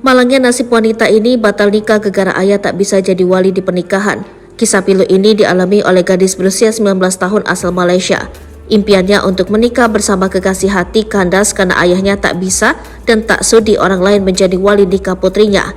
Malangnya nasib wanita ini batal nikah gara-gara ayah tak bisa jadi wali di pernikahan. Kisah pilu ini dialami oleh gadis berusia 19 tahun asal Malaysia. Impiannya untuk menikah bersama kekasih hati kandas karena ayahnya tak bisa dan tak sudi orang lain menjadi wali nikah putrinya.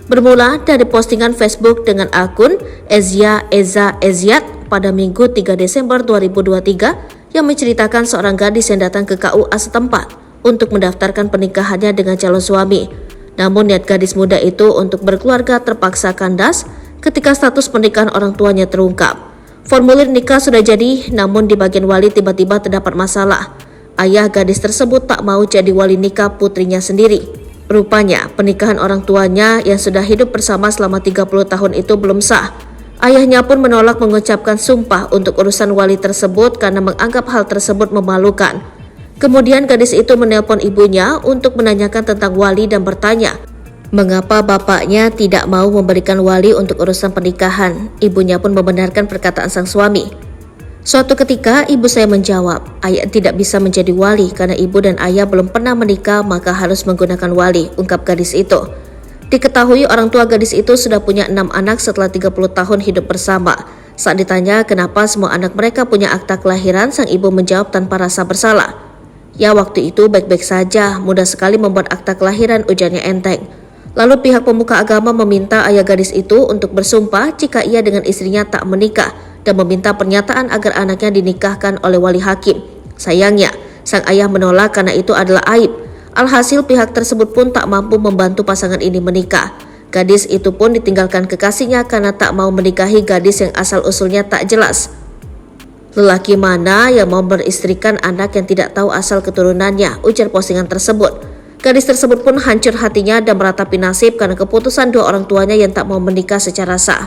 Bermula dari postingan Facebook dengan akun Ezia Eza Eziat pada Minggu 3 Desember 2023 yang menceritakan seorang gadis yang datang ke KUA setempat untuk mendaftarkan pernikahannya dengan calon suami. Namun niat gadis muda itu untuk berkeluarga terpaksa kandas ketika status pernikahan orang tuanya terungkap. Formulir nikah sudah jadi, namun di bagian wali tiba-tiba terdapat masalah. Ayah gadis tersebut tak mau jadi wali nikah putrinya sendiri. Rupanya pernikahan orang tuanya yang sudah hidup bersama selama 30 tahun itu belum sah. Ayahnya pun menolak mengucapkan sumpah untuk urusan wali tersebut karena menganggap hal tersebut memalukan. Kemudian gadis itu menelpon ibunya untuk menanyakan tentang wali dan bertanya, mengapa bapaknya tidak mau memberikan wali untuk urusan pernikahan. Ibunya pun membenarkan perkataan sang suami. Suatu ketika ibu saya menjawab, ayah tidak bisa menjadi wali karena ibu dan ayah belum pernah menikah maka harus menggunakan wali, ungkap gadis itu. Diketahui orang tua gadis itu sudah punya 6 anak setelah 30 tahun hidup bersama. Saat ditanya kenapa semua anak mereka punya akta kelahiran, sang ibu menjawab tanpa rasa bersalah. Ya waktu itu baik-baik saja, mudah sekali membuat akta kelahiran, ujarnya enteng. Lalu pihak pemuka agama meminta ayah gadis itu untuk bersumpah jika ia dengan istrinya tak menikah dan meminta pernyataan agar anaknya dinikahkan oleh wali hakim. Sayangnya, sang ayah menolak karena itu adalah aib. Alhasil pihak tersebut pun tak mampu membantu pasangan ini menikah. Gadis itu pun ditinggalkan kekasihnya karena tak mau menikahi gadis yang asal-usulnya tak jelas. Lelaki mana yang mau beristrikan anak yang tidak tahu asal keturunannya, ujar postingan tersebut. Gadis tersebut pun hancur hatinya dan meratapi nasib karena keputusan dua orang tuanya yang tak mau menikah secara sah.